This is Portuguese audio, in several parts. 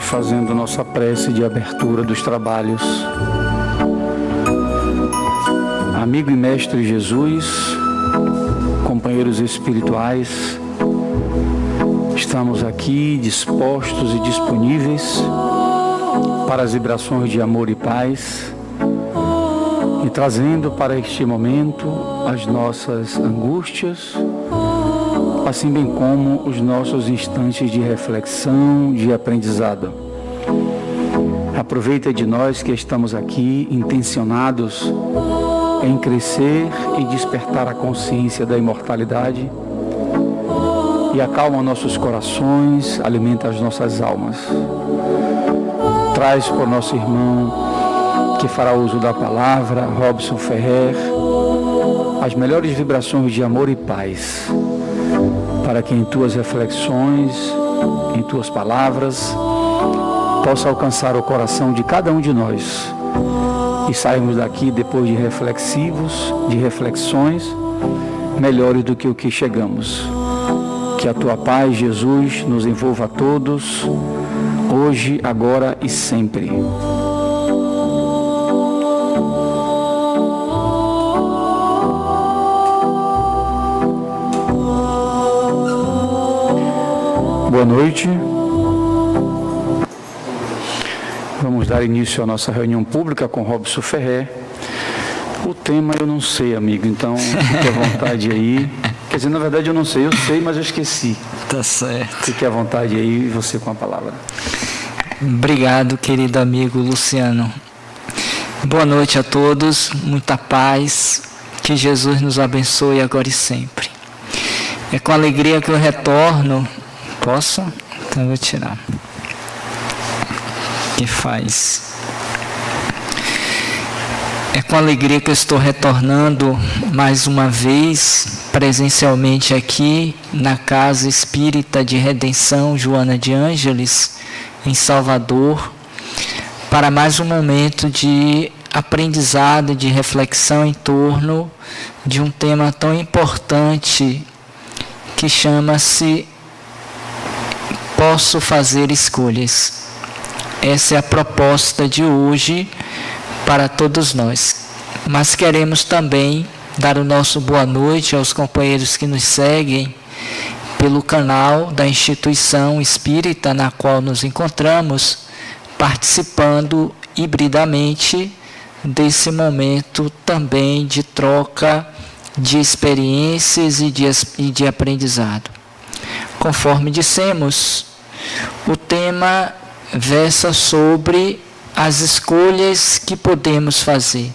fazendo nossa prece de abertura dos trabalhos. Amigo e mestre Jesus, companheiros espirituais, estamos aqui dispostos e disponíveis para as vibrações de amor e paz e trazendo para este momento as nossas angústias, assim bem como os nossos instantes de reflexão, de aprendizado. Aproveita de nós que estamos aqui intencionados em crescer e despertar a consciência da imortalidade e acalma nossos corações, alimenta as nossas almas. Traz por nosso irmão que fará uso da palavra, Robson Ferrer, as melhores vibrações de amor e paz, para que em tuas reflexões, em tuas palavras, possa alcançar o coração de cada um de nós e sairmos daqui depois de reflexivos, de reflexões, melhores do que o que chegamos. Que a tua paz, Jesus, nos envolva a todos, hoje, agora e sempre. Boa noite. Vamos dar início à nossa reunião pública com Robson Ferrer. O tema eu não sei, amigo, então fique à vontade aí. Quer dizer, na verdade eu não sei, eu sei, mas eu esqueci. Tá certo. Fique à vontade aí, você com a palavra. Obrigado, querido amigo Luciano. Boa noite a todos, muita paz, que Jesus nos abençoe agora e sempre. É com alegria que eu retorno. Posso? Então eu vou tirar. Que faz. É com alegria que eu estou retornando mais uma vez presencialmente aqui na Casa Espírita de Redenção Joana de Ângeles, em Salvador, para mais um momento de aprendizado, de reflexão em torno de um tema tão importante que chama-se Posso Fazer Escolhas. Essa é a proposta de hoje para todos nós. Mas queremos também dar o nosso boa noite aos companheiros que nos seguem pelo canal da instituição espírita na qual nos encontramos, participando hibridamente desse momento também de troca de experiências e de aprendizado. Conforme dissemos, o tema versa sobre as escolhas que podemos fazer.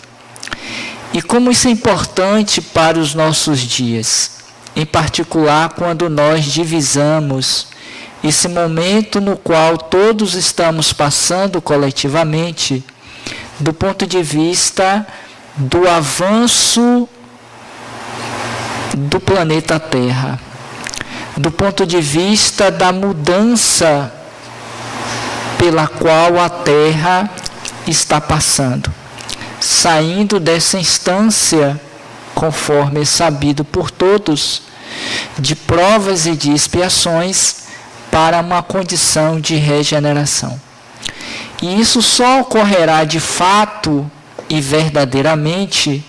E como isso é importante para os nossos dias, em particular quando nós divisamos esse momento no qual todos estamos passando coletivamente, do ponto de vista do avanço do planeta Terra, do ponto de vista da mudança pela qual a Terra está passando, saindo dessa instância, conforme é sabido por todos, de provas e de expiações para uma condição de regeneração. E isso só ocorrerá de fato e verdadeiramente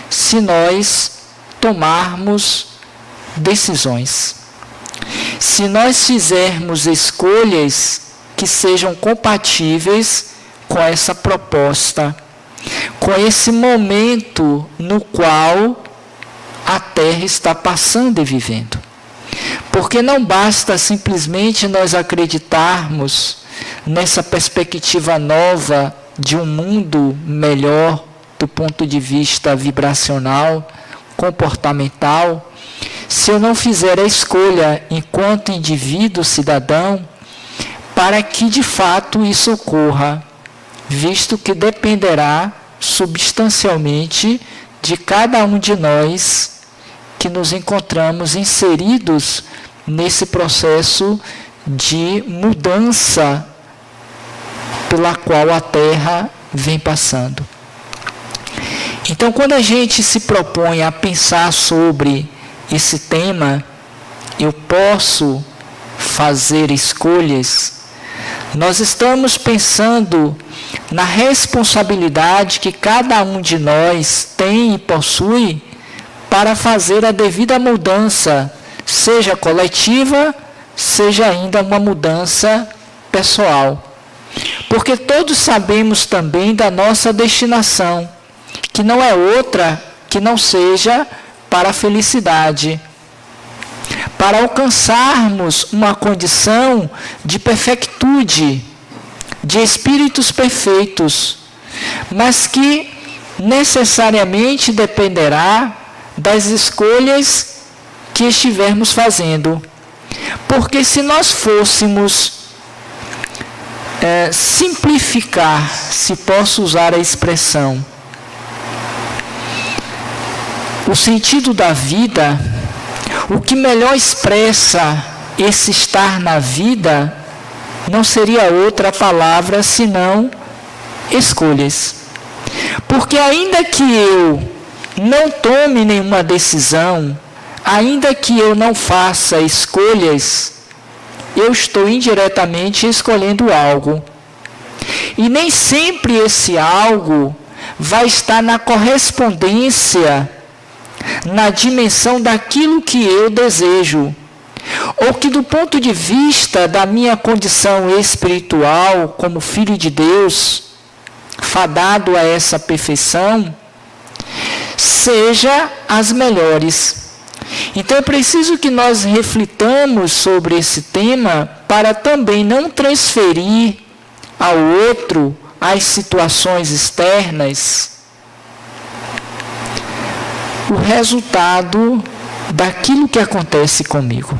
se nós tomarmos decisões. Se nós fizermos escolhas que sejam compatíveis com essa proposta, com esse momento no qual a Terra está passando e vivendo. Porque não basta simplesmente nós acreditarmos nessa perspectiva nova de um mundo melhor do ponto de vista vibracional, comportamental, se eu não fizer a escolha enquanto indivíduo cidadão para que de fato isso ocorra, visto que dependerá substancialmente de cada um de nós que nos encontramos inseridos nesse processo de mudança pela qual a Terra vem passando. Então, quando a gente se propõe a pensar sobre esse tema, eu posso fazer escolhas, nós estamos pensando na responsabilidade que cada um de nós tem e possui para fazer a devida mudança, seja coletiva, seja ainda uma mudança pessoal. Porque todos sabemos também da nossa destinação, que não é outra que não seja para a felicidade. Para alcançarmos uma condição de perfectude, de espíritos perfeitos, mas que necessariamente dependerá das escolhas que estivermos fazendo. Porque se nós fôssemos simplificar, se posso usar a expressão, o sentido da vida, o que melhor expressa esse estar na vida não seria outra palavra senão escolhas. Porque ainda que eu não tome nenhuma decisão, ainda que eu não faça escolhas, eu estou indiretamente escolhendo algo. E nem sempre esse algo vai estar na correspondência, na dimensão daquilo que eu desejo. Ou que do ponto de vista da minha condição espiritual, como filho de Deus, fadado a essa perfeição, seja as melhores. Então é preciso que nós reflitamos sobre esse tema para também não transferir ao outro as situações externas o resultado daquilo que acontece comigo.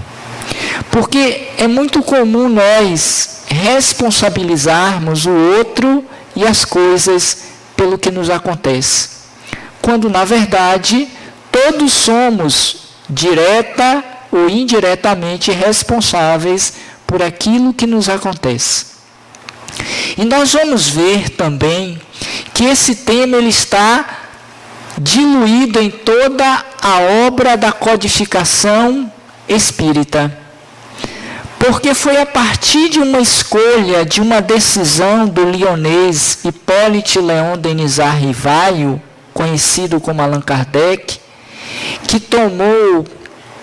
Porque é muito comum nós responsabilizarmos o outro e as coisas pelo que nos acontece, quando na verdade todos somos direta ou indiretamente responsáveis por aquilo que nos acontece. E nós vamos ver também que esse tema ele está diluído em toda a obra da codificação espírita. Porque foi a partir de uma escolha, de uma decisão do lionês Hippolyte Léon Denisard Rivaio, conhecido como Allan Kardec, que tomou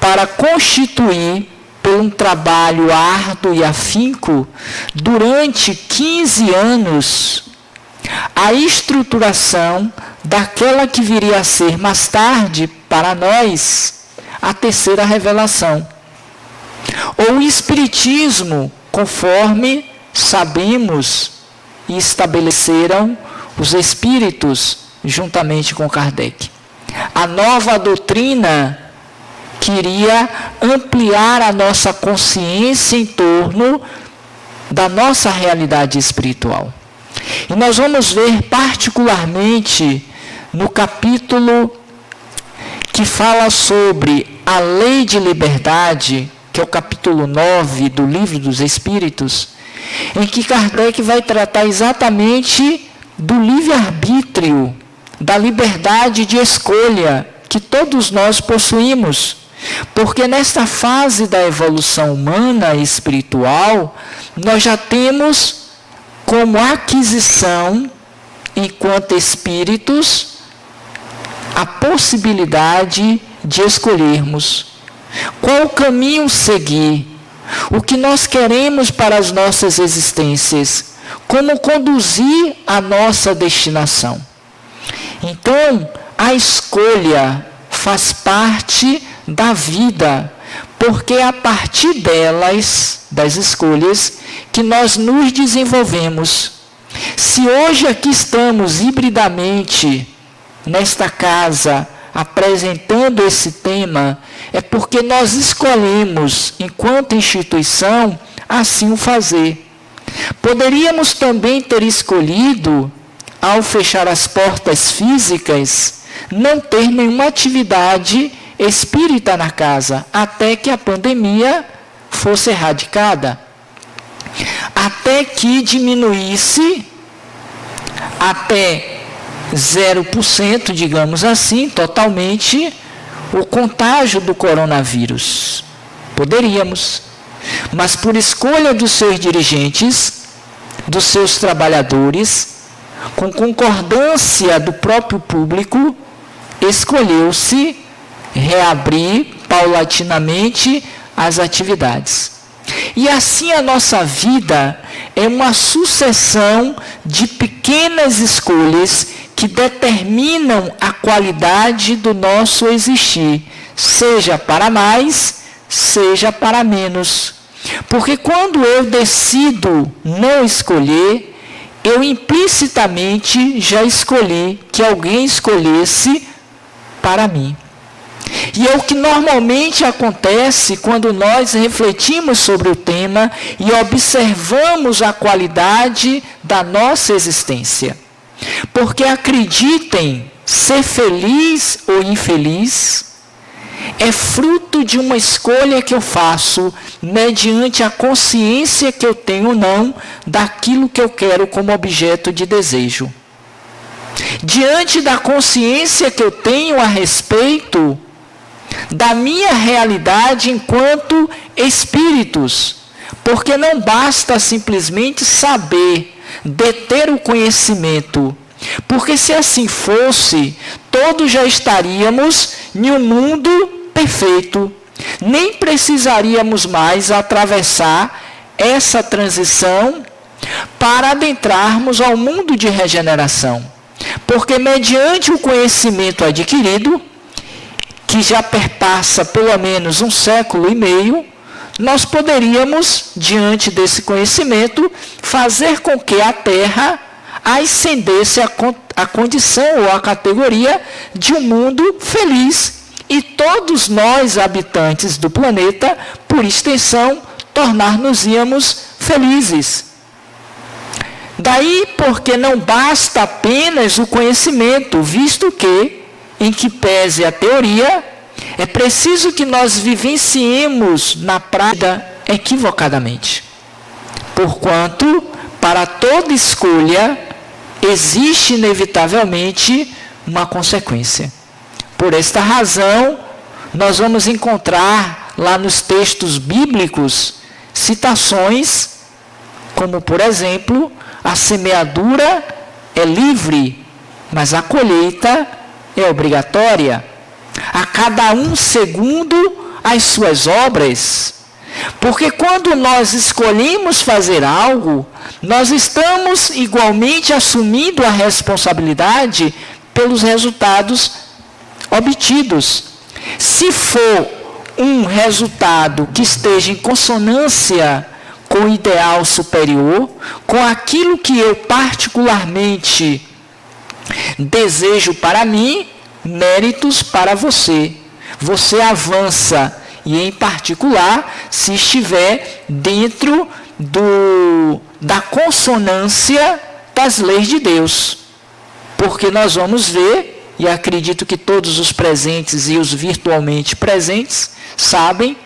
para constituir, por um trabalho árduo e afinco, durante 15 anos, a estruturação daquela que viria a ser mais tarde, para nós, a terceira revelação. Ou o Espiritismo, conforme sabemos e estabeleceram os Espíritos, juntamente com Kardec. A nova doutrina queria ampliar a nossa consciência em torno da nossa realidade espiritual. E nós vamos ver particularmente no capítulo que fala sobre a lei de liberdade, que é o capítulo 9 do Livro dos Espíritos, em que Kardec vai tratar exatamente do livre-arbítrio, da liberdade de escolha que todos nós possuímos. Porque nesta fase da evolução humana e espiritual, nós já temos como aquisição, enquanto espíritos, a possibilidade de escolhermos qual o caminho seguir, o que nós queremos para as nossas existências, como conduzir a nossa destinação. Então, a escolha faz parte da vida, porque é a partir delas, das escolhas, que nós nos desenvolvemos. Se hoje aqui estamos hibridamente nesta casa apresentando esse tema, é porque nós escolhemos, enquanto instituição, assim o fazer. Poderíamos também ter escolhido, ao fechar as portas físicas, não ter nenhuma atividade espírita na casa, até que a pandemia fosse erradicada, até que diminuísse até 0%, digamos assim, totalmente, o contágio do coronavírus. Poderíamos, mas por escolha dos seus dirigentes, dos seus trabalhadores, com concordância do próprio público, escolheu-se reabrir paulatinamente as atividades. E assim a nossa vida é uma sucessão de pequenas escolhas que determinam a qualidade do nosso existir, seja para mais, seja para menos. Porque quando eu decido não escolher, eu implicitamente já escolhi que alguém escolhesse para mim. E é o que normalmente acontece quando nós refletimos sobre o tema e observamos a qualidade da nossa existência. Porque acreditem, ser feliz ou infeliz é fruto de uma escolha que eu faço mediante a consciência que eu tenho ou não daquilo que eu quero como objeto de desejo. Diante da consciência que eu tenho a respeito da minha realidade enquanto espíritos, porque não basta simplesmente saber, deter o conhecimento, porque se assim fosse, todos já estaríamos em um mundo perfeito, nem precisaríamos mais atravessar essa transição para adentrarmos ao mundo de regeneração, porque mediante o conhecimento adquirido, que já perpassa pelo menos 1,5 séculos, nós poderíamos, diante desse conhecimento, fazer com que a Terra ascendesse a condição ou a categoria de um mundo feliz. E todos nós, habitantes do planeta, por extensão, tornar-nos-íamos felizes. Daí porque não basta apenas o conhecimento, visto que, em que pese a teoria, é preciso que nós vivenciemos na prática equivocadamente. Porquanto, para toda escolha, existe inevitavelmente uma consequência. Por esta razão, nós vamos encontrar lá nos textos bíblicos citações, como por exemplo, a semeadura é livre, mas a colheita é obrigatória. A cada um segundo as suas obras. Porque quando nós escolhemos fazer algo, nós estamos igualmente assumindo a responsabilidade pelos resultados obtidos. Se for um resultado que esteja em consonância com o ideal superior, com aquilo que eu particularmente desejo para mim, méritos para você. Você avança, e em particular, se estiver dentro da consonância das leis de Deus. Porque nós vamos ver, e acredito que todos os presentes e os virtualmente presentes sabem,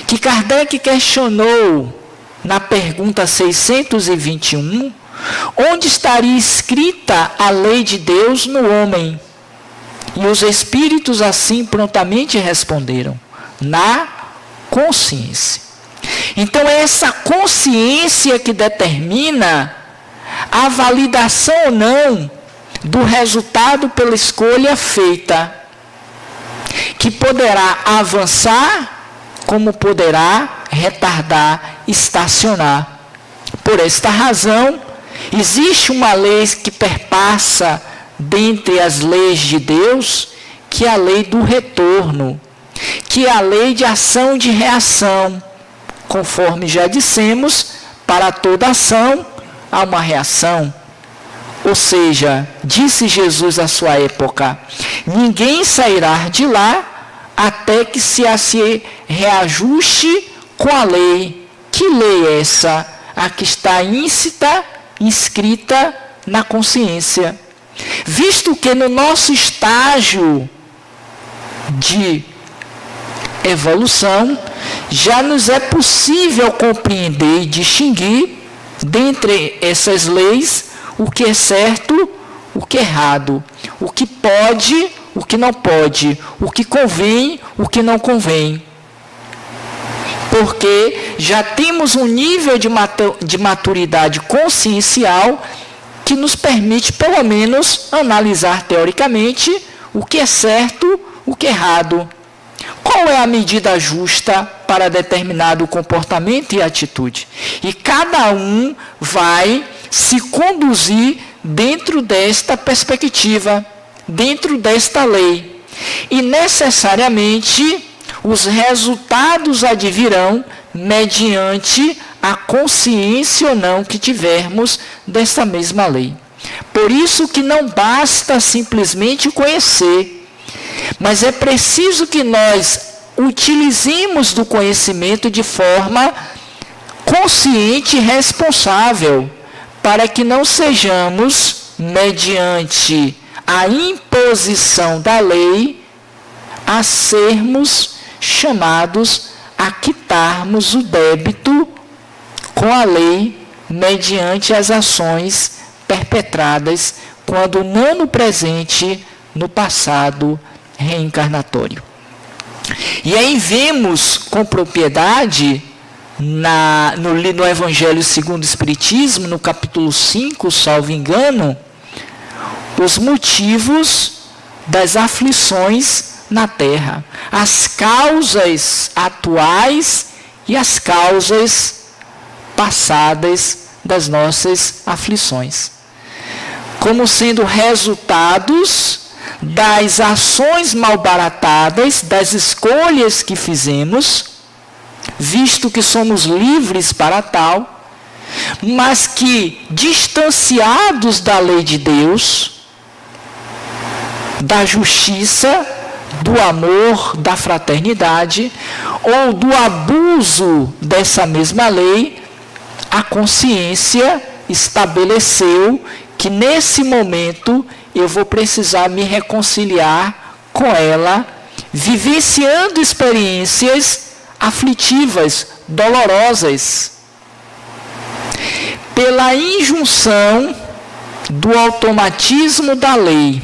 que Kardec questionou na pergunta 621, onde estaria escrita a lei de Deus no homem? E os espíritos assim prontamente responderam: na consciência. Então é essa consciência que determina a validação ou não do resultado pela escolha feita, que poderá avançar como poderá retardar, estacionar. Por esta razão, existe uma lei que perpassa dentre as leis de Deus, que é a lei do retorno, que é a lei de ação e de reação. Conforme já dissemos, para toda ação há uma reação. Ou seja, disse Jesus à sua época: ninguém sairá de lá até que se reajuste com a lei. Que lei é essa? A que está inscrita na consciência. Visto que no nosso estágio de evolução, já nos é possível compreender e distinguir, dentre essas leis, o que é certo, o que é errado, o que pode, o que não pode, o que convém, o que não convém. porque já temos um nível de maturidade consciencial que nos permite, pelo menos, analisar teoricamente o que é certo, o que é errado. Qual é a medida justa para determinado comportamento e atitude? E cada um vai se conduzir dentro desta perspectiva, dentro desta lei. E necessariamente os resultados advirão mediante a consciência ou não que tivermos dessa mesma lei. Por isso que não basta simplesmente conhecer, mas é preciso que nós utilizemos do conhecimento de forma consciente e responsável, para que não sejamos, mediante a imposição da lei, a sermos chamados a quitarmos o débito com a lei, mediante as ações perpetradas, quando não no presente, no passado reencarnatório. E aí vemos com propriedade no Evangelho segundo o Espiritismo, no capítulo 5, salvo engano, os motivos das aflições na Terra, as causas atuais e as causas passadas das nossas aflições, como sendo resultados das ações malbaratadas, das escolhas que fizemos, visto que somos livres para tal, mas que, distanciados da lei de Deus, da justiça, do amor, da fraternidade, ou do abuso dessa mesma lei, a consciência estabeleceu que nesse momento eu vou precisar me reconciliar com ela, vivenciando experiências aflitivas, dolorosas, pela injunção do automatismo da lei.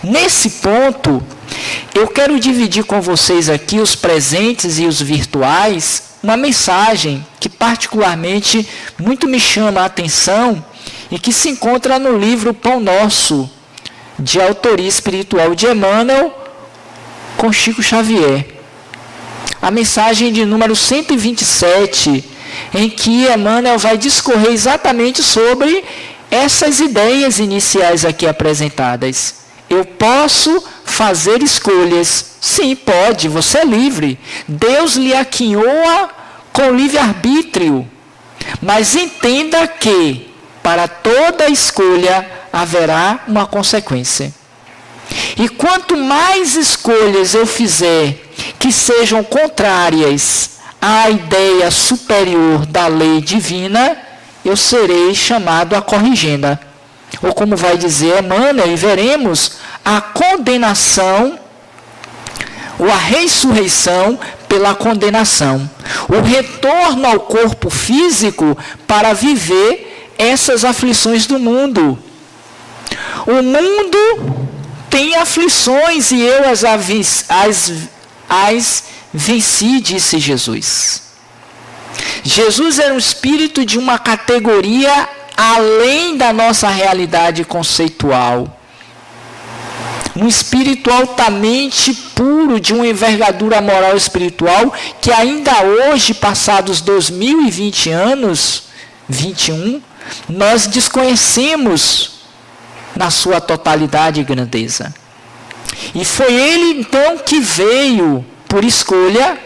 Nesse ponto, eu quero dividir com vocês aqui, os presentes e os virtuais, uma mensagem que particularmente muito me chama a atenção e que se encontra no livro Pão Nosso, de autoria espiritual de Emmanuel, com Chico Xavier. A mensagem de número 127, em que Emmanuel vai discorrer exatamente sobre essas ideias iniciais aqui apresentadas. Eu posso fazer escolhas. Sim, pode, você é livre. Deus lhe aquinhoa com livre-arbítrio. Mas entenda que, para toda escolha, haverá uma consequência. E quanto mais escolhas eu fizer que sejam contrárias à ideia superior da lei divina, eu serei chamado à corrigenda. Ou como vai dizer Emmanuel, e veremos a condenação ou a ressurreição pela condenação. O retorno ao corpo físico para viver essas aflições do mundo. O mundo tem aflições e eu as venci, disse Jesus. Jesus era um espírito de uma categoria além da nossa realidade conceitual. Um espírito altamente puro, de uma envergadura moral e espiritual, que ainda hoje, passados 2020 anos, 21, nós desconhecemos na sua totalidade e grandeza. E foi ele, então, que veio, por escolha,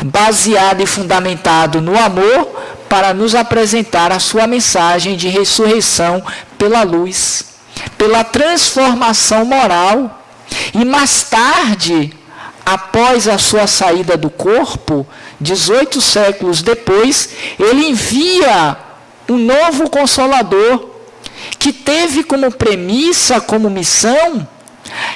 baseado e fundamentado no amor, para nos apresentar a sua mensagem de ressurreição pela luz, pela transformação moral. E mais tarde, após a sua saída do corpo, 18 séculos depois, ele envia um novo Consolador, que teve como premissa, como missão,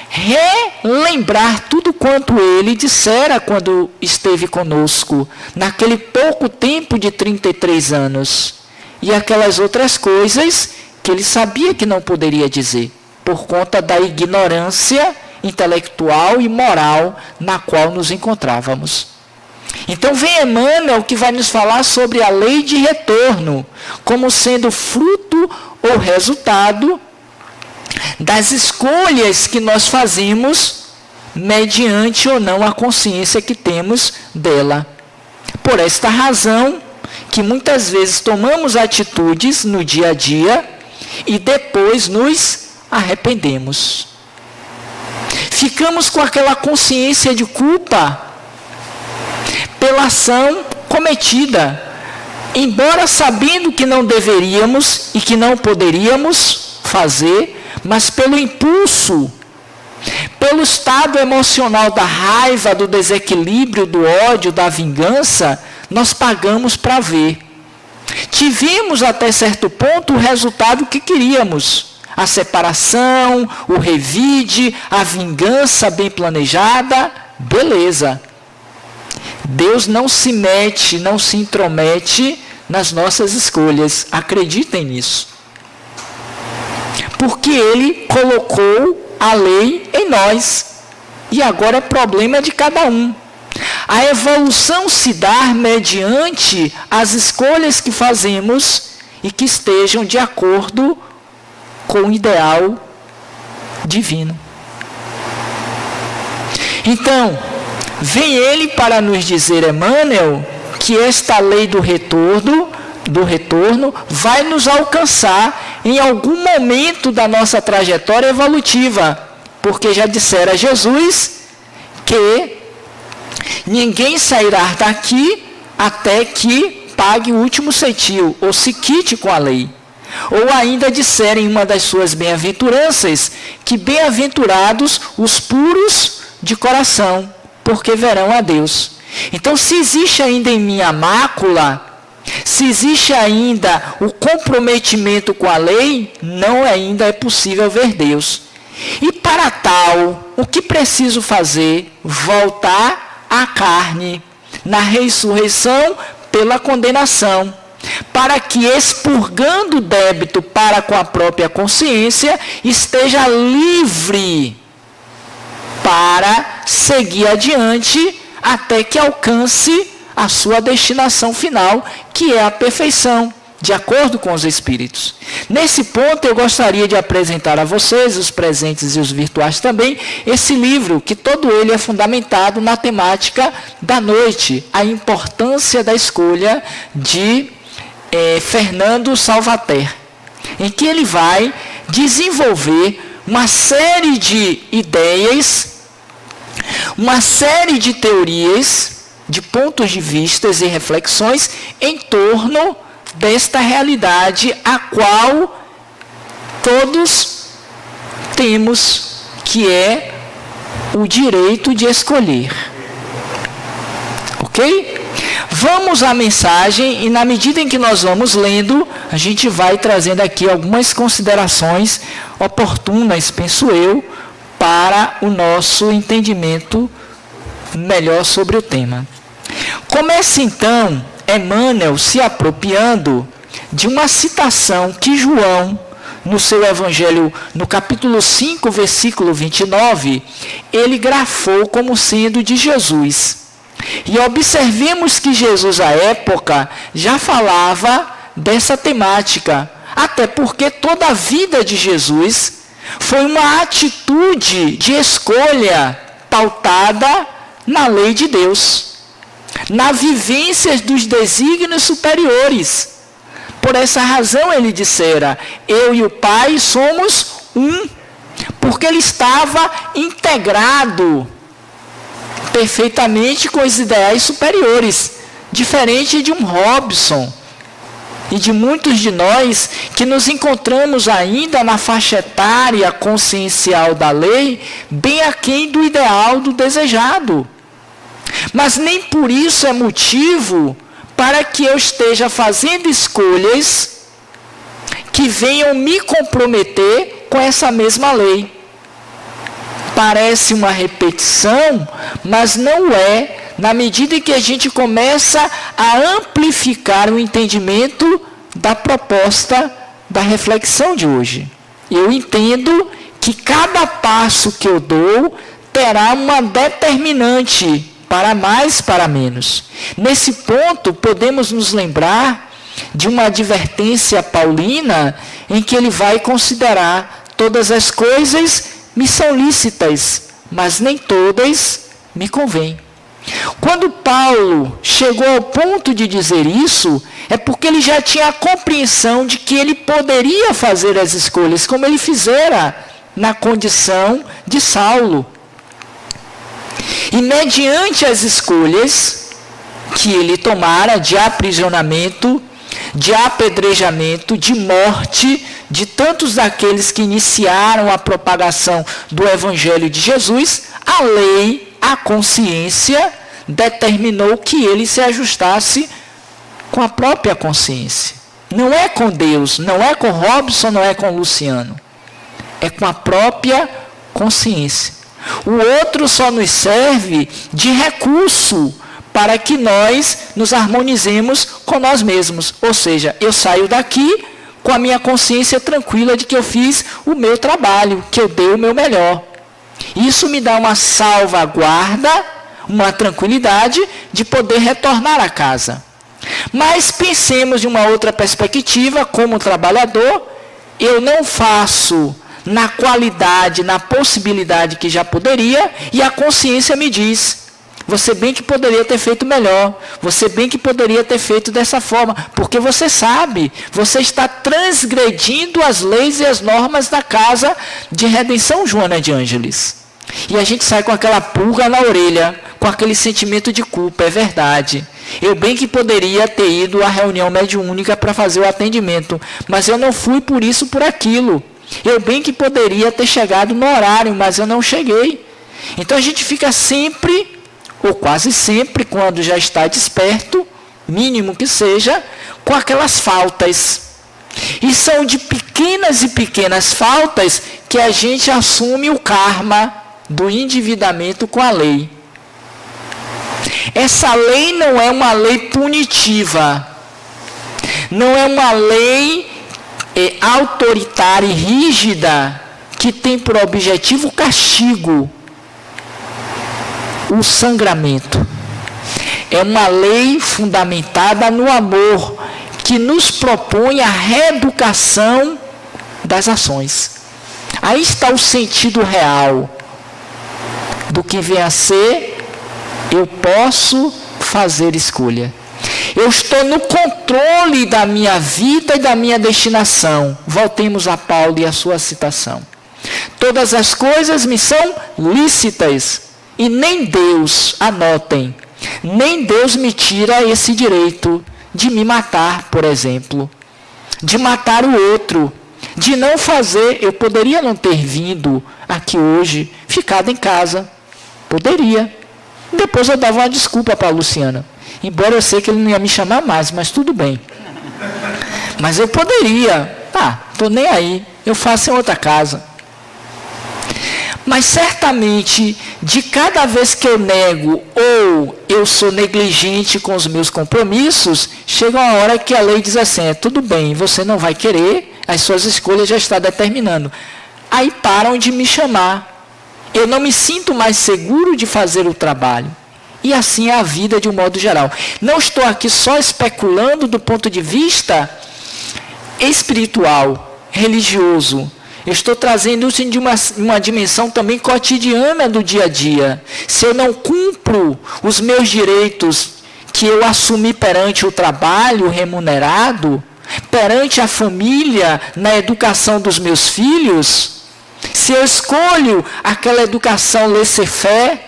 relembrar tudo quanto ele dissera quando esteve conosco, naquele pouco tempo de 33 anos, e aquelas outras coisas que ele sabia que não poderia dizer, por conta da ignorância intelectual e moral na qual nos encontrávamos. Então vem Emmanuel, que vai nos falar sobre a lei de retorno, como sendo fruto ou resultado das escolhas que nós fazemos mediante ou não a consciência que temos dela. Por esta razão, que muitas vezes tomamos atitudes no dia a dia e depois nos arrependemos. Ficamos com aquela consciência de culpa pela ação cometida, embora sabendo que não deveríamos e que não poderíamos fazer, mas pelo impulso, pelo estado emocional da raiva, do desequilíbrio, do ódio, da vingança, nós pagamos para ver. Tivemos até certo ponto o resultado que queríamos. A separação, o revide, a vingança bem planejada, beleza. Deus não se mete, não se intromete nas nossas escolhas. Acreditem nisso. Porque Ele colocou a lei em nós. E agora é problema de cada um. A evolução se dá mediante as escolhas que fazemos e que estejam de acordo com o ideal divino. Então, vem ele para nos dizer, Emmanuel, que esta lei do retorno vai nos alcançar em algum momento da nossa trajetória evolutiva, porque já dissera Jesus que ninguém sairá daqui até que pague o último ceitil, ou se quite com a lei. Ou ainda disser em uma das suas bem-aventuranças, que bem-aventurados os puros de coração, porque verão a Deus. Então, se existe ainda em mim a mácula, se existe ainda o comprometimento com a lei, não ainda é possível ver Deus. E para tal, o que preciso fazer? Voltar à carne, na ressurreição pela condenação, para que, expurgando o débito para com a própria consciência, esteja livre para seguir adiante até que alcance a sua destinação final, que é a perfeição, de acordo com os Espíritos. Nesse ponto, eu gostaria de apresentar a vocês, os presentes e os virtuais também, esse livro, que todo ele é fundamentado na temática da noite, a importância da escolha de Fernando Salvater, em que ele vai desenvolver uma série de ideias, uma série de teorias, de pontos de vista e reflexões em torno desta realidade a qual todos temos, que é o direito de escolher. Ok? Vamos à mensagem e, na medida em que nós vamos lendo, a gente vai trazendo aqui algumas considerações oportunas, penso eu, para o nosso entendimento melhor sobre o tema. Começa então Emmanuel se apropriando de uma citação que João, no seu Evangelho, no capítulo 5, versículo 29, ele grafou como sendo de Jesus. E observemos que Jesus, à época, já falava dessa temática, até porque toda a vida de Jesus foi uma atitude de escolha pautada na lei de Deus, na vivência dos desígnios superiores. Por essa razão ele dissera, eu e o Pai somos um, porque ele estava integrado perfeitamente com os ideais superiores, diferente de um Robson e de muitos de nós que nos encontramos ainda na faixa etária consciencial da lei, bem aquém do ideal do desejado. Mas nem por isso é motivo para que eu esteja fazendo escolhas que venham me comprometer com essa mesma lei. Parece uma repetição, mas não é, na medida em que a gente começa a amplificar o entendimento da proposta da reflexão de hoje. Eu entendo que cada passo que eu dou terá uma determinante para mais, para menos. Nesse ponto, podemos nos lembrar de uma advertência paulina em que ele vai considerar: todas as coisas me são lícitas, mas nem todas me convêm. Quando Paulo chegou ao ponto de dizer isso, é porque ele já tinha a compreensão de que ele poderia fazer as escolhas, como ele fizera na condição de Saulo. E mediante as escolhas que ele tomara de aprisionamento, de apedrejamento, de morte, de tantos daqueles que iniciaram a propagação do Evangelho de Jesus, a lei, a consciência, determinou que ele se ajustasse com a própria consciência. Não é com Deus, não é com Robson, não é com Luciano. É com a própria consciência. O outro só nos serve de recurso para que nós nos harmonizemos com nós mesmos. Ou seja, eu saio daqui com a minha consciência tranquila de que eu fiz o meu trabalho, que eu dei o meu melhor. Isso me dá uma salvaguarda, uma tranquilidade de poder retornar a casa. Mas pensemos de uma outra perspectiva, como trabalhador, eu não faço na qualidade, na possibilidade que já poderia, e a consciência me diz: você bem que poderia ter feito melhor, você bem que poderia ter feito dessa forma, porque você sabe, você está transgredindo as leis e as normas da casa de redenção Joana de Ângeles. E a gente sai com aquela pulga na orelha, com aquele sentimento de culpa. É verdade, eu bem que poderia ter ido à reunião mediúnica para fazer o atendimento, mas eu não fui por isso, por aquilo. Eu bem que poderia ter chegado no horário, mas eu não cheguei. Então a gente fica sempre, ou quase sempre, quando já está desperto, mínimo que seja, com aquelas faltas. E são de pequenas e pequenas faltas que a gente assume o karma do endividamento com a lei. Essa lei não é uma lei punitiva, não é uma lei autoritária e rígida que tem por objetivo o castigo, o sangramento. É uma lei fundamentada no amor, que nos propõe a reeducação das ações. Aí está o sentido real do que vem a ser: eu posso fazer escolha. Eu estou no controle da minha vida e da minha destinação. Voltemos a Paulo e a sua citação. Todas as coisas me são lícitas, e nem Deus, anotem, nem Deus me tira esse direito de me matar, por exemplo, de matar o outro, de não fazer. Eu poderia não ter vindo aqui hoje, ficado em casa, poderia. Depois eu dava uma desculpa para a Luciana, embora eu sei que ele não ia me chamar mais, mas tudo bem. Mas eu poderia, estou nem aí, eu faço em outra casa. Mas certamente, de cada vez que eu nego ou eu sou negligente com os meus compromissos, chega uma hora que a lei diz assim: tudo bem, você não vai querer, as suas escolhas já estão determinando. Aí param de me chamar. Eu não me sinto mais seguro de fazer o trabalho. E assim é a vida de um modo geral. Não estou aqui só especulando do ponto de vista espiritual, religioso. Eu estou trazendo isso de uma dimensão também cotidiana do dia a dia. Se eu não cumpro os meus direitos que eu assumi perante o trabalho remunerado, perante a família, na educação dos meus filhos, se eu escolho aquela educação laissez-faire,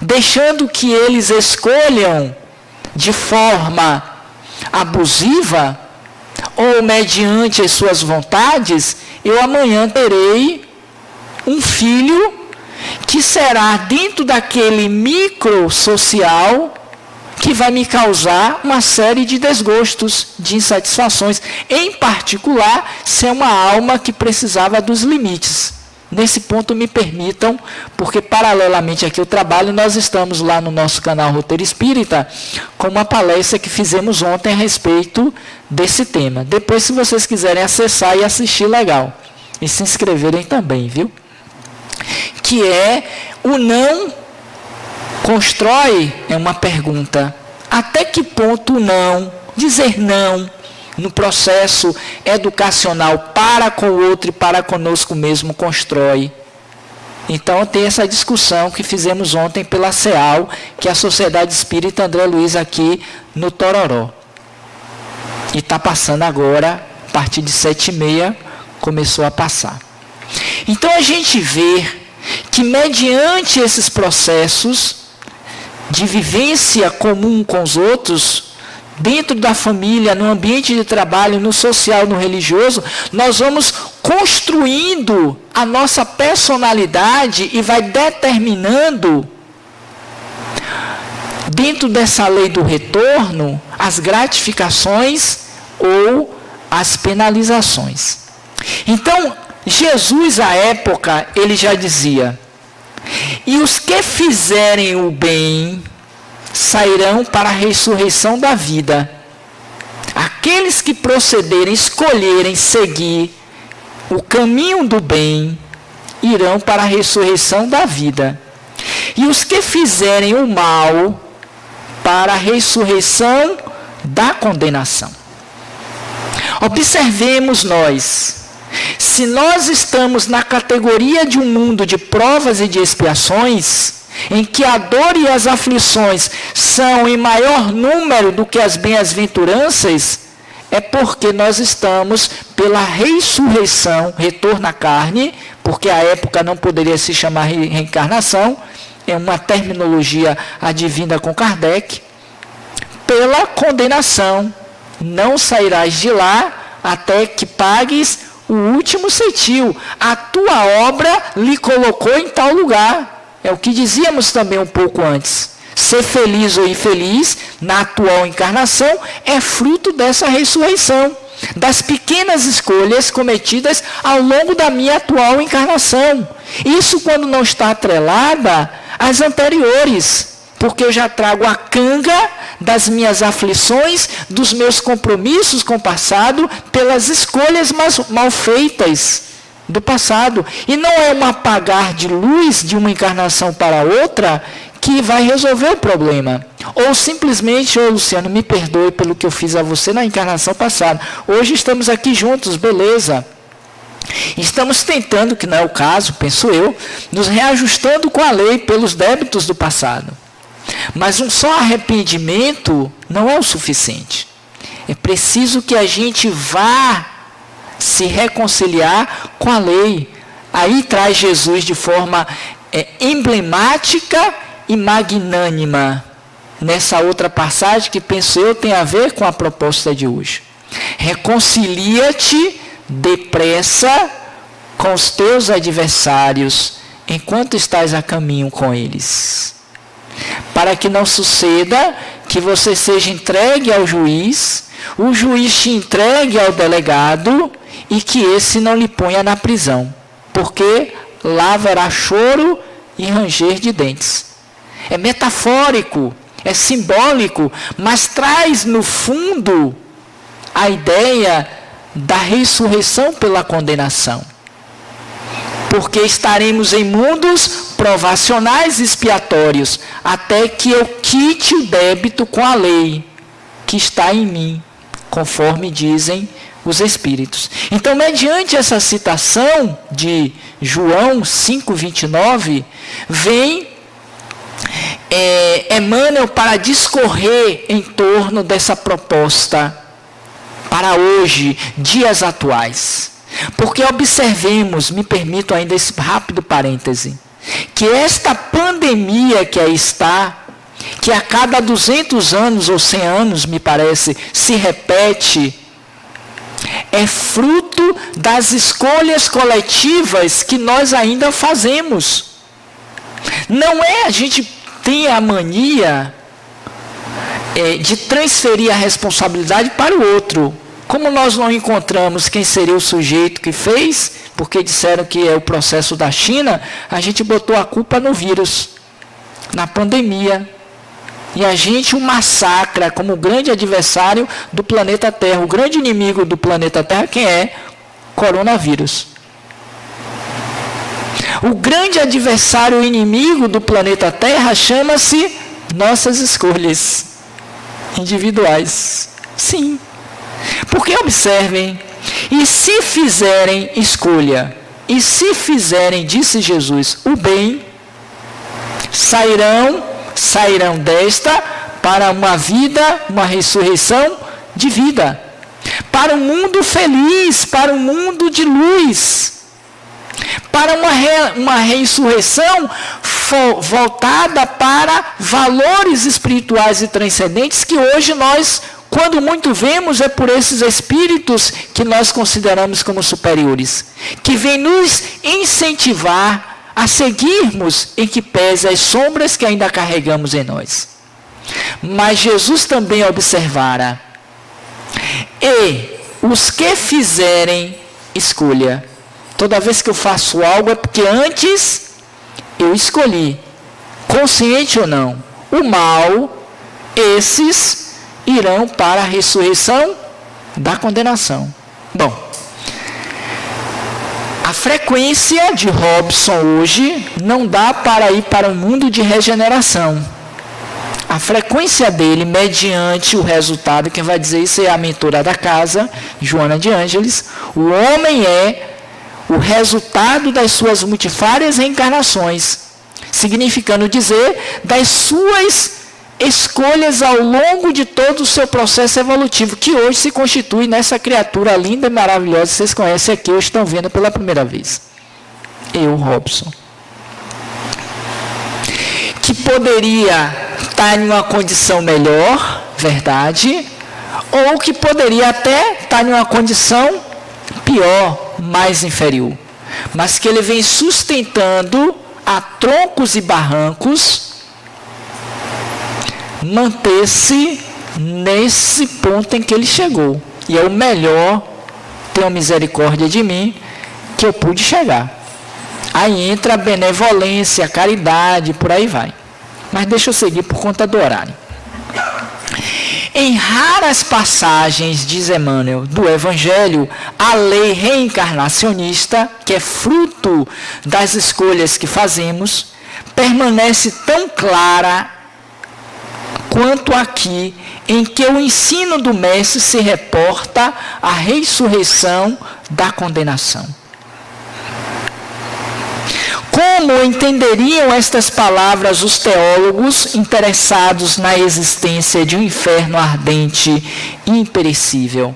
deixando que eles escolham de forma abusiva ou mediante as suas vontades, eu amanhã terei um filho que será dentro daquele micro social que vai me causar uma série de desgostos, de insatisfações, em particular se é uma alma que precisava dos limites. Nesse ponto me permitam, porque paralelamente aqui ao trabalho, nós estamos lá no nosso canal Roteiro Espírita com uma palestra que fizemos ontem a respeito desse tema. Depois, se vocês quiserem acessar e assistir, legal. E se inscreverem também, viu? Que é o não Constrói é uma pergunta. Até que ponto não? Dizer não no processo educacional para com o outro e para conosco mesmo constrói. Então tem essa discussão que fizemos ontem pela SEAL, que é a Sociedade Espírita André Luiz aqui no Tororó. E está passando agora, a partir de 7h30, começou a passar. Então a gente vê que mediante esses processos de vivência comum com os outros, dentro da família, no ambiente de trabalho, no social, no religioso, nós vamos construindo a nossa personalidade e vai determinando, dentro dessa lei do retorno, as gratificações ou as penalizações. Então, Jesus, à época, ele já dizia: e os que fizerem o bem sairão para a ressurreição da vida. Aqueles que procederem, escolherem seguir o caminho do bem, irão para a ressurreição da vida. E os que fizerem o mal, para a ressurreição da condenação. Observemos nós, se nós estamos na categoria de um mundo de provas e de expiações, em que a dor e as aflições são em maior número do que as bem-aventuranças, é porque nós estamos pela ressurreição, retorno à carne, porque a época não poderia se chamar reencarnação, é uma terminologia advinda com Kardec, pela condenação. Não sairás de lá até que pagues o último cetil. A tua obra lhe colocou em tal lugar. É o que dizíamos também um pouco antes. Ser feliz ou infeliz na atual encarnação é fruto dessa ressurreição, das pequenas escolhas cometidas ao longo da minha atual encarnação. Isso quando não está atrelada às anteriores, porque eu já trago a canga das minhas aflições, dos meus compromissos com o passado, pelas escolhas mal feitas do passado. E não é um apagar de luz de uma encarnação para outra que vai resolver o problema. Ou simplesmente: Luciano, me perdoe pelo que eu fiz a você na encarnação passada. Hoje estamos aqui juntos, beleza. Estamos tentando, que não é o caso, penso eu, nos reajustando com a lei pelos débitos do passado. Mas um só arrependimento não é o suficiente. É preciso que a gente vá se reconciliar com a lei. Aí traz Jesus de forma emblemática e magnânima, nessa outra passagem que penso eu tem a ver com a proposta de hoje. Reconcilia-te depressa com os teus adversários, enquanto estás a caminho com eles, para que não suceda que você seja entregue ao juiz, o juiz te entregue ao delegado e que esse não lhe ponha na prisão, porque lá haverá choro e ranger de dentes. É metafórico, é simbólico, mas traz no fundo a ideia da ressurreição pela condenação. Porque estaremos em mundos provacionais e expiatórios, até que eu quite o débito com a lei que está em mim, conforme dizem os Espíritos. Então, mediante essa citação de João 5,29, vem Emmanuel para discorrer em torno dessa proposta para hoje, dias atuais. Porque observemos, me permito ainda esse rápido parêntese, que esta pandemia que aí está, que a cada 200 anos ou 100 anos, me parece, se repete, é fruto das escolhas coletivas que nós ainda fazemos. Não é a gente tem a mania de transferir a responsabilidade para o outro. Como nós não encontramos quem seria o sujeito que fez, porque disseram que é o processo da China, a gente botou a culpa no vírus, na pandemia. E a gente o massacra como o grande adversário do planeta Terra. O grande inimigo do planeta Terra, quem é? Coronavírus. O grande adversário inimigo do planeta Terra chama-se nossas escolhas individuais. Sim. Porque observem, e se fizerem escolha, e se fizerem, disse Jesus, o bem, sairão desta para uma vida, uma ressurreição de vida, para um mundo feliz, para um mundo de luz, para uma ressurreição voltada para valores espirituais e transcendentes que hoje nós, quando muito vemos, é por esses espíritos que nós consideramos como superiores, que vêm nos incentivar a seguirmos em que pese as sombras que ainda carregamos em nós. Mas Jesus também observara, e os que fizerem escolha, toda vez que eu faço algo é porque antes eu escolhi, consciente ou não, o mal, esses irão para a ressurreição da condenação. Bom, a frequência de Robson hoje não dá para ir para um mundo de regeneração. A frequência dele, mediante o resultado, quem vai dizer isso é a mentora da casa, Joana de Ângeles. O homem é o resultado das suas multifárias reencarnações, significando dizer das suas escolhas ao longo de todo o seu processo evolutivo, que hoje se constitui nessa criatura linda e maravilhosa que vocês conhecem aqui, hoje estão vendo pela primeira vez. Eu, Robson. Que poderia estar em uma condição melhor, verdade, ou que poderia até estar em uma condição pior, mais inferior, mas que ele vem sustentando a troncos e barrancos, manter-se nesse ponto em que ele chegou. E é o melhor, tenha misericórdia de mim, que eu pude chegar. Aí entra a benevolência, a caridade, por aí vai. Mas deixa eu seguir por conta do horário. Em raras passagens, diz Emmanuel, do Evangelho, a lei reencarnacionista, que é fruto das escolhas que fazemos, permanece tão clara quanto aqui, em que o ensino do Mestre se reporta à ressurreição da condenação. Como entenderiam estas palavras os teólogos interessados na existência de um inferno ardente e imperecível?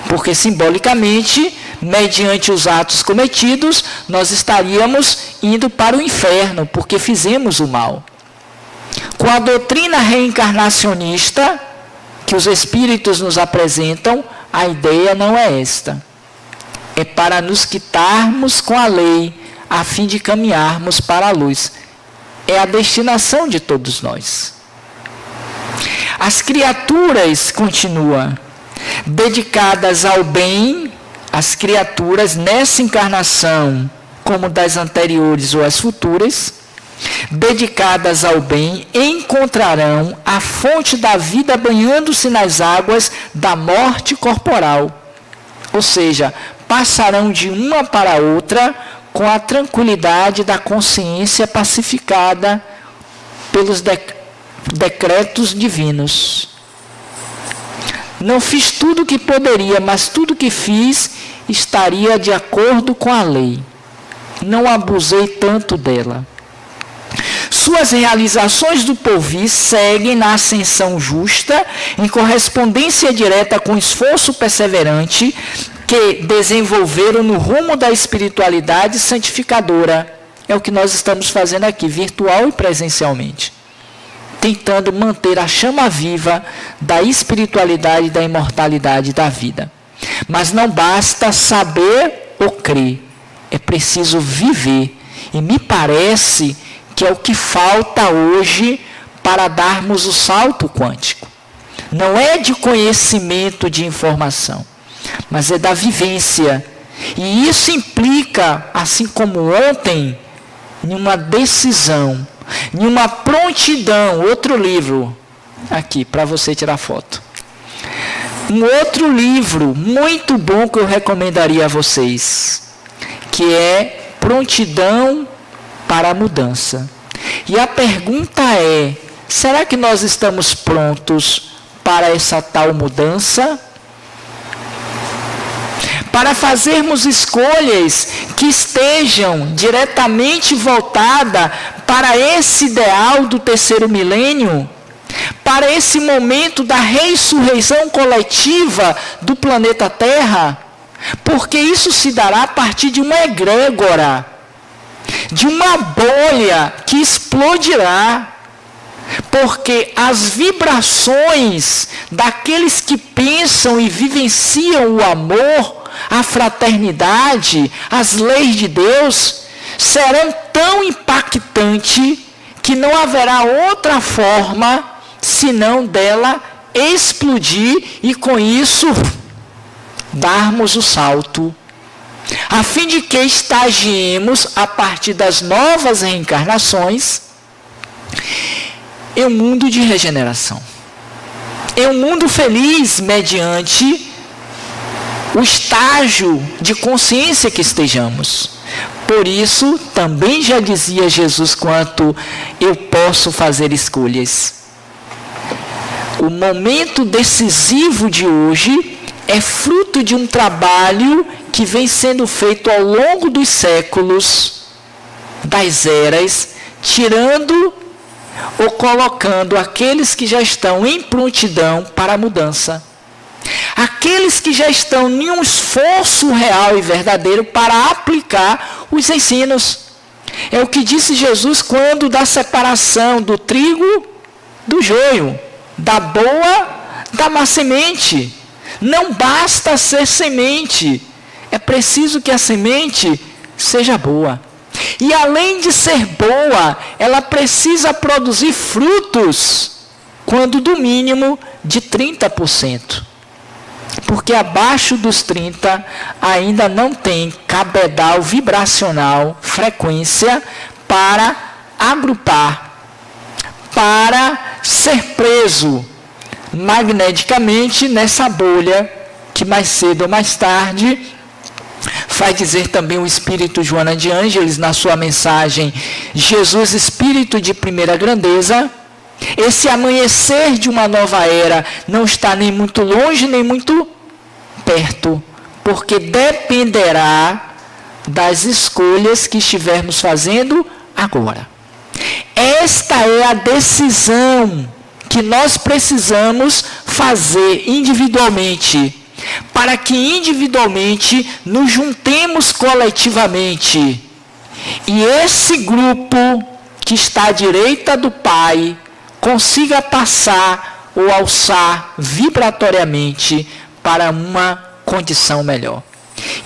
Porque, simbolicamente, mediante os atos cometidos, nós estaríamos indo para o inferno, porque fizemos o mal. Com a doutrina reencarnacionista, que os espíritos nos apresentam, a ideia não é esta. É para nos quitarmos com a lei, a fim de caminharmos para a luz. É a destinação de todos nós. As criaturas, continua, dedicadas ao bem, as criaturas nessa encarnação, como das anteriores ou as futuras, dedicadas ao bem, encontrarão a fonte da vida banhando-se nas águas da morte corporal. Ou seja, passarão de uma para outra com a tranquilidade da consciência pacificada pelos decretos divinos. Não fiz tudo o que poderia, mas tudo o que fiz estaria de acordo com a lei. Não abusei tanto dela. Suas realizações do porvir seguem na ascensão justa, em correspondência direta com o esforço perseverante que desenvolveram no rumo da espiritualidade santificadora. É o que nós estamos fazendo aqui, virtual e presencialmente. Tentando manter a chama viva da espiritualidade, da imortalidade da vida. Mas não basta saber ou crer, é preciso viver. E me parece que é o que falta hoje para darmos o salto quântico. Não é de conhecimento, de informação, mas é da vivência. E isso implica, assim como ontem, em uma decisão, em uma prontidão. Outro livro, aqui, para você tirar foto. Um outro livro muito bom que eu recomendaria a vocês, que é prontidão para a mudança. E a pergunta é: será que nós estamos prontos para essa tal mudança? Para fazermos escolhas que estejam diretamente voltadas para esse ideal do terceiro milênio, para esse momento da ressurreição coletiva do planeta Terra, porque isso se dará a partir de uma egrégora, de uma bolha que explodirá, porque as vibrações daqueles que pensam e vivenciam o amor, a fraternidade, as leis de Deus, serão tão impactantes que não haverá outra forma senão dela explodir e com isso darmos o salto, a fim de que estagiemos a partir das novas reencarnações em um mundo de regeneração, em um mundo feliz mediante o estágio de consciência que estejamos. Por isso, também já dizia Jesus quanto eu posso fazer escolhas. O momento decisivo de hoje é fruto de um trabalho que vem sendo feito ao longo dos séculos, das eras, tirando ou colocando aqueles que já estão em prontidão para a mudança. Aqueles que já estão em um esforço real e verdadeiro para aplicar os ensinos. É o que disse Jesus quando da separação do trigo do joio, da boa da má semente. Não basta ser semente, é preciso que a semente seja boa. E além de ser boa, ela precisa produzir frutos, quando do mínimo de 30%. Porque abaixo dos 30 ainda não tem cabedal vibracional, frequência, para agrupar, para ser preso magneticamente nessa bolha que mais cedo ou mais tarde, vai dizer também o Espírito Joana de Ângeles na sua mensagem Jesus Espírito de Primeira Grandeza, esse amanhecer de uma nova era não está nem muito longe nem muito perto, porque dependerá das escolhas que estivermos fazendo agora. Esta é a decisão que nós precisamos fazer individualmente, para que individualmente nos juntemos coletivamente. E esse grupo que está à direita do Pai consiga passar ou alçar vibratoriamente para uma condição melhor.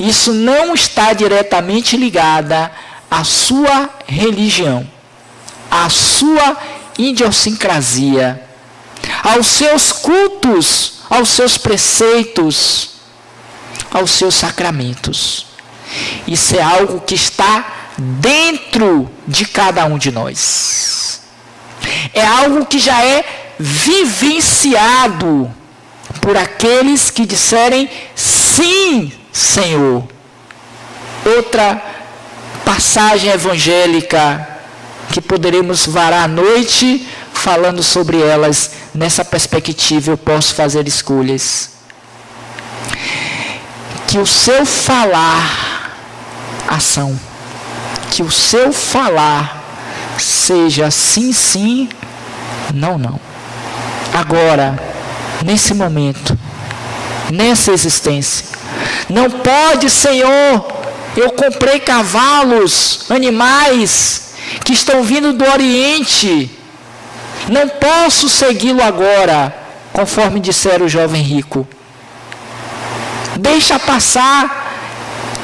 Isso não está diretamente ligada à sua religião, à sua idiosincrasia, aos seus cultos, aos seus preceitos, aos seus sacramentos. Isso é algo que está dentro de cada um de nós. É algo que já é vivenciado por aqueles que disserem sim, Senhor. Outra passagem evangélica que poderemos varar à noite falando sobre elas, nessa perspectiva eu posso fazer escolhas. Que o seu falar, ação, que o seu falar seja sim, sim, não, não. Agora, nesse momento, nessa existência. Não pode, Senhor, eu comprei cavalos, animais, que estão vindo do Oriente. Não posso segui-lo agora, conforme dissera o jovem rico. Deixa passar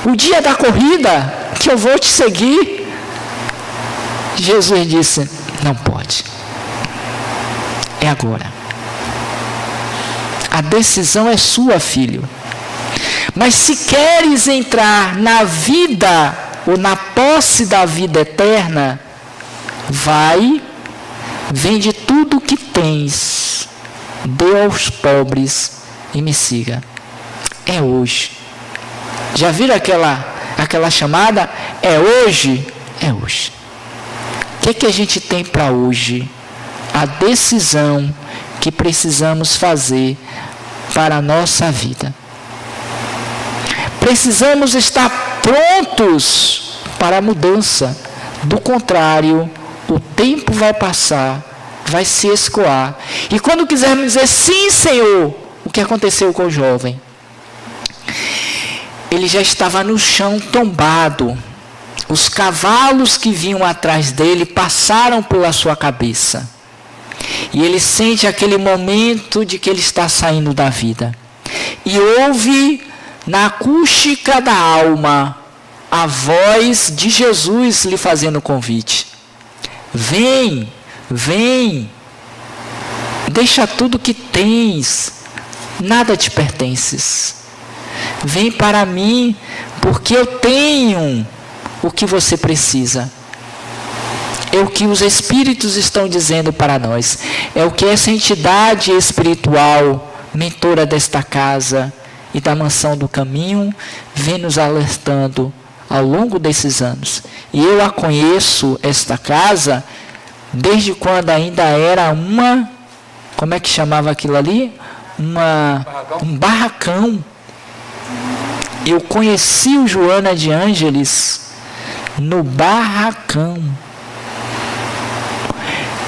o dia da corrida, que eu vou te seguir. Jesus disse, não pode. É agora. A decisão é sua, filho. Mas se queres entrar na vida, ou na posse da vida eterna, vai, vende tudo o que tens, dê aos pobres e me siga. É hoje. Já viram aquela Aquela chamada é hoje? É hoje. O que a gente tem para hoje? A decisão que precisamos fazer para a nossa vida. Precisamos estar prontos para a mudança. Do contrário, o tempo vai passar, vai se escoar. E quando quisermos dizer sim, Senhor, o que aconteceu com o jovem? Ele já estava no chão tombado. Os cavalos que vinham atrás dele passaram pela sua cabeça. E ele sente aquele momento de que ele está saindo da vida. E ouve na acústica da alma a voz de Jesus lhe fazendo convite. Vem, vem, deixa tudo que tens, nada te pertences. Vem para mim, porque eu tenho o que você precisa. É o que os Espíritos estão dizendo para nós. É o que essa entidade espiritual, mentora desta casa e da Mansão do Caminho, vem nos alertando ao longo desses anos. E eu a conheço, esta casa, desde quando ainda era uma... Como é que chamava aquilo ali? Um barracão. Eu conheci o Joana de Ângeles no barracão.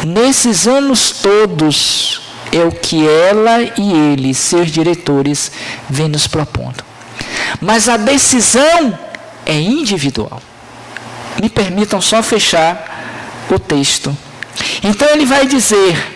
Nesses anos todos, é o que ela e ele, seus diretores, vêm nos propondo. Mas a decisão é individual. Me permitam só fechar o texto. Então ele vai dizer: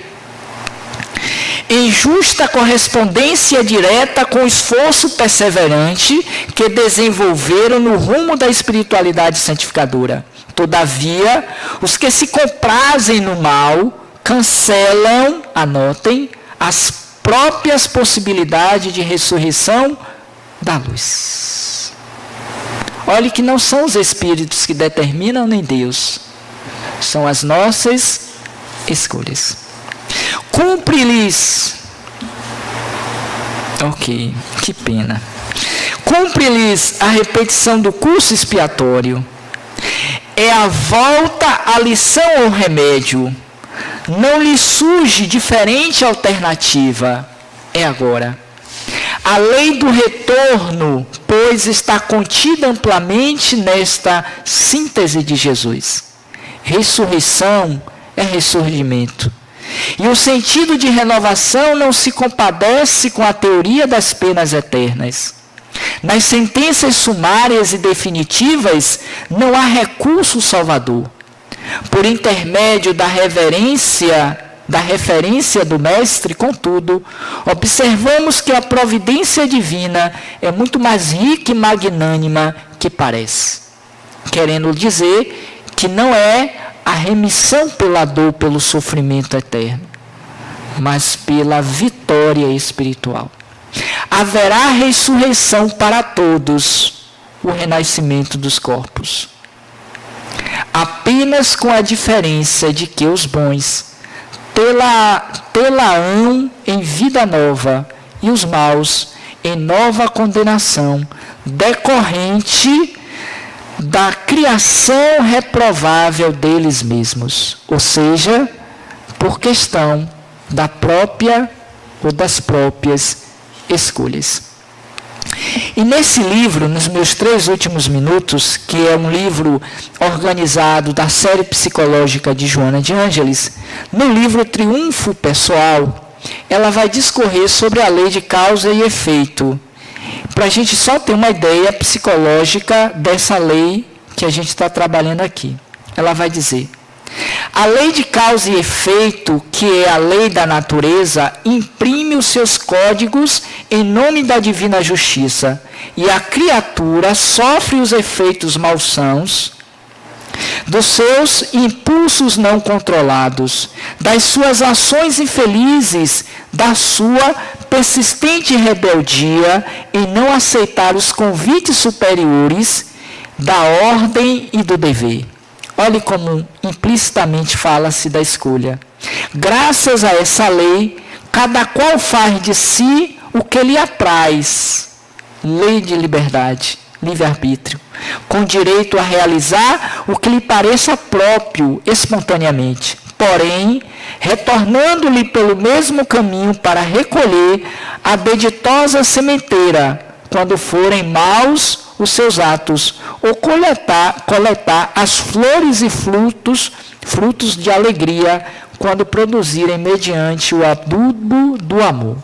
em justa correspondência direta com o esforço perseverante que desenvolveram no rumo da espiritualidade santificadora. Todavia, os que se comprazem no mal cancelam, anotem, as próprias possibilidades de ressurreição da luz. Olhe que não são os espíritos que determinam, nem Deus. São as nossas escolhas. Cumpre-lhes. Ok, que pena. Cumpre-lhes a repetição do curso expiatório. É a volta à lição ou remédio. Não lhe surge diferente alternativa. É agora. A lei do retorno, pois, está contida amplamente nesta síntese de Jesus. Ressurreição é ressurgimento. E o sentido de renovação não se compadece com a teoria das penas eternas. Nas sentenças sumárias e definitivas, não há recurso salvador. Por intermédio da referência do Mestre, contudo, observamos que a providência divina é muito mais rica e magnânima que parece. Querendo dizer que não é a remissão pela dor, pelo sofrimento eterno, mas pela vitória espiritual. Haverá ressurreição para todos, o renascimento dos corpos. Apenas com a diferença de que os bons tê-la-ão em vida nova e os maus em nova condenação, decorrente da criação reprovável deles mesmos, ou seja, por questão da própria ou das próprias escolhas. E nesse livro, nos meus 3 últimos minutos, que é um livro organizado da série psicológica de Joana de Ângeles, no livro Triunfo Pessoal, ela vai discorrer sobre a lei de causa e efeito, para a gente só ter uma ideia psicológica dessa lei que a gente está trabalhando aqui. Ela vai dizer: a lei de causa e efeito, que é a lei da natureza, imprime os seus códigos em nome da divina justiça, e a criatura sofre os efeitos malsãos dos seus impulsos não controlados, das suas ações infelizes, da sua persistente rebeldia em não aceitar os convites superiores da ordem e do dever. Olhe como implicitamente fala-se da escolha. Graças a essa lei, cada qual faz de si o que lhe apraz. Lei de liberdade. livre-arbítrio, com direito a realizar o que lhe pareça próprio espontaneamente, porém, retornando-lhe pelo mesmo caminho para recolher a benditosa sementeira, quando forem maus os seus atos, ou coletar as flores e frutos de alegria, quando produzirem mediante o adubo do amor.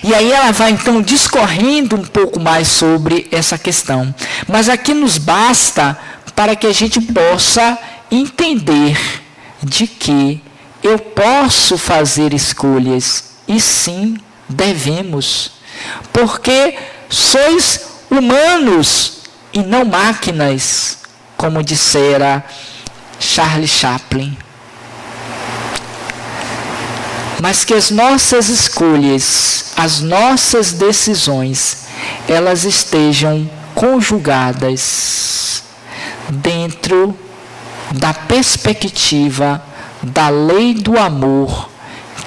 E aí ela vai então discorrendo um pouco mais sobre essa questão. Mas aqui nos basta para que a gente possa entender de que eu posso fazer escolhas, e sim, devemos. Porque sois humanos e não máquinas, como dissera Charles Chaplin. Mas que as nossas escolhas, as nossas decisões, elas estejam conjugadas dentro da perspectiva da lei do amor,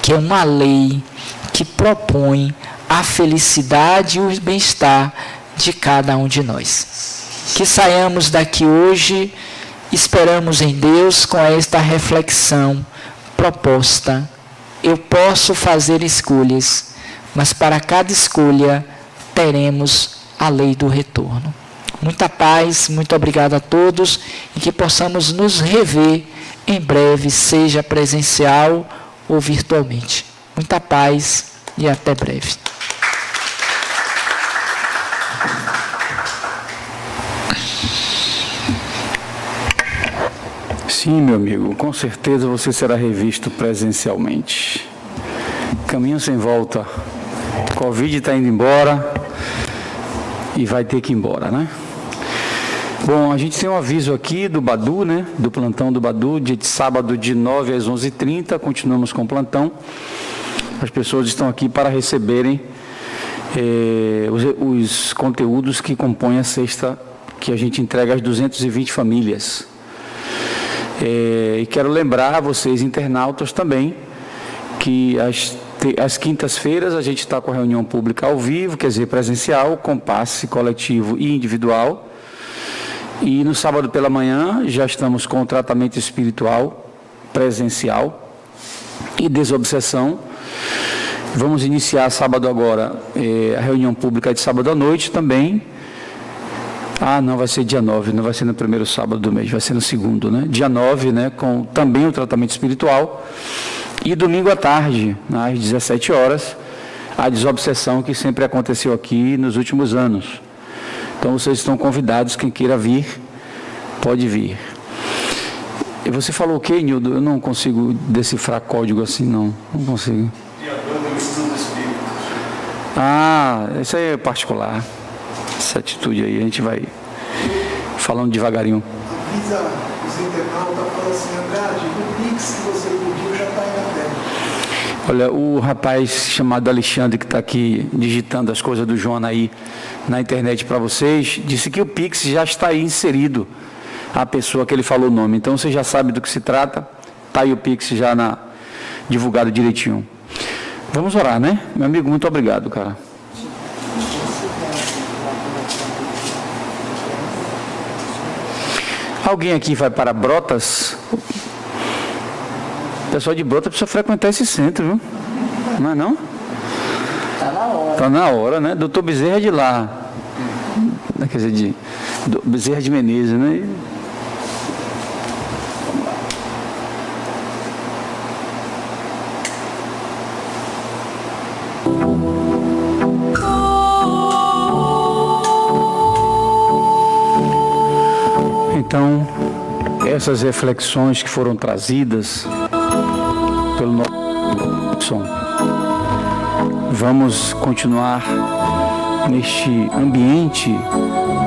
que é uma lei que propõe a felicidade e o bem-estar de cada um de nós. Que saiamos daqui hoje, esperamos em Deus, com esta reflexão proposta. Eu posso fazer escolhas, mas para cada escolha teremos a lei do retorno. Muita paz, muito obrigado a todos e que possamos nos rever em breve, seja presencial ou virtualmente. Muita paz e até breve. Sim, meu amigo, com certeza você será revisto presencialmente. Caminho sem volta. Covid está indo embora e vai ter que ir embora, né? Bom, a gente tem um aviso aqui do Badu, né? Do plantão do Badu, de sábado de 9 às 11h30, continuamos com o plantão. As pessoas estão aqui para receberem os conteúdos que compõem a cesta que a gente entrega às 220 famílias. E quero lembrar a vocês, internautas, também, que às quintas-feiras a gente está com a reunião pública ao vivo, quer dizer, presencial, com passe coletivo e individual. E no sábado pela manhã já estamos com o tratamento espiritual presencial e desobsessão. Vamos iniciar sábado agora a reunião pública de sábado à noite também. Não, vai ser dia 9, não vai ser no primeiro sábado do mês, vai ser no segundo, né? Dia 9, né, com também o tratamento espiritual. E domingo à tarde, às 17 horas, a desobsessão que sempre aconteceu aqui nos últimos anos. Então vocês estão convidados, quem queira vir, pode vir. E você falou o quê, Nildo? Eu não consigo decifrar código assim, não consigo. Dia 2 do estudo do Espírito. Isso aí é particular. Essa atitude aí, a gente vai falando devagarinho. Avisa os internautas, fala assim, Andrade, o Pix que você pediu já está aí na tela. Olha, o rapaz chamado Alexandre, que está aqui digitando as coisas do João aí na internet para vocês, disse que o Pix já está aí inserido, a pessoa que ele falou o nome. Então você já sabe do que se trata, está aí o Pix já divulgado direitinho. Vamos orar, né? Meu amigo, muito obrigado, cara. Alguém aqui vai para Brotas? O pessoal de Brotas precisa frequentar esse centro, viu? Não é não? Está na hora. Está na hora, né? Doutor Bezerra de lá. Quer dizer, Bezerra de Menezes, né? Então, essas reflexões que foram trazidas pelo nosso vamos continuar neste ambiente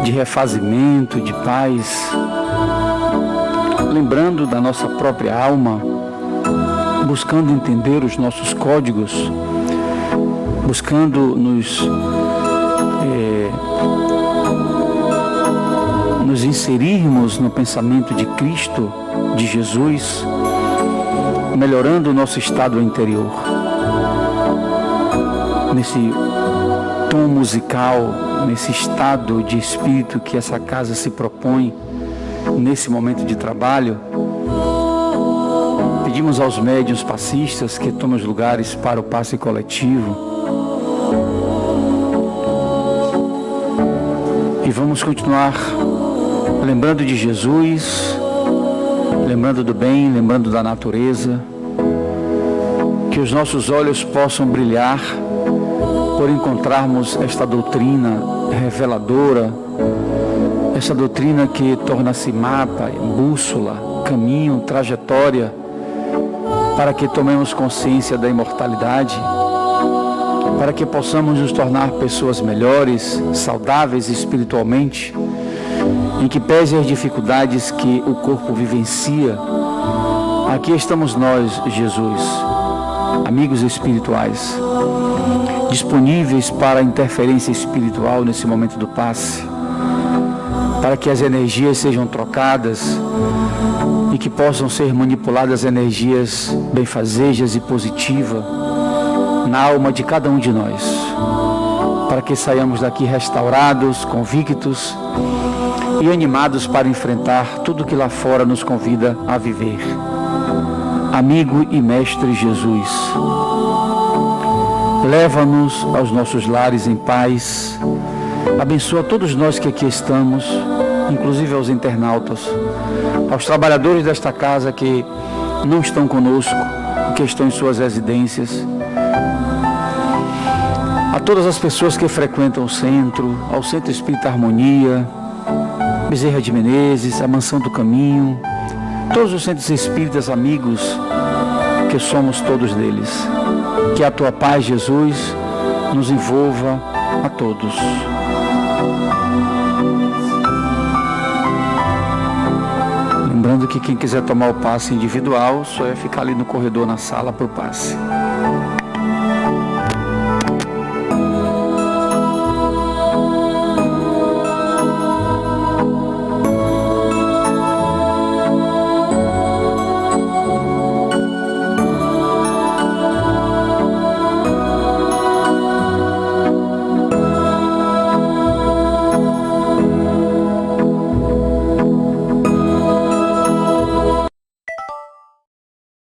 de refazimento, de paz, lembrando da nossa própria alma, buscando entender os nossos códigos, buscando nos inserirmos no pensamento de Cristo, de Jesus, melhorando o nosso estado interior. Nesse tom musical nesse estado de espírito que essa casa se propõe nesse momento de trabalho, pedimos aos médiuns passistas que tomem os lugares para o passe coletivo e vamos continuar lembrando de Jesus, lembrando do bem, lembrando da natureza, que os nossos olhos possam brilhar por encontrarmos esta doutrina reveladora, essa doutrina que torna-se mapa, bússola, caminho, trajetória, para que tomemos consciência da imortalidade, para que possamos nos tornar pessoas melhores, saudáveis espiritualmente, em que pese as dificuldades que o corpo vivencia, aqui estamos nós, Jesus, amigos espirituais, disponíveis para a interferência espiritual nesse momento do passe, para que as energias sejam trocadas e que possam ser manipuladas energias benfazejas e positivas na alma de cada um de nós, para que saiamos daqui restaurados, convictos e animados para enfrentar tudo que lá fora nos convida a viver. Amigo e Mestre Jesus, leva-nos aos nossos lares em paz, abençoa todos nós que aqui estamos, inclusive aos internautas, aos trabalhadores desta casa que não estão conosco, que estão em suas residências, a todas as pessoas que frequentam o centro, ao Centro Espírita Harmonia, Bezerra de Menezes, a Mansão do Caminho, todos os centros espíritas amigos, que somos todos deles. Que a tua paz, Jesus, nos envolva a todos. Lembrando que quem quiser tomar o passe individual, só é ficar ali no corredor, na sala, para o passe.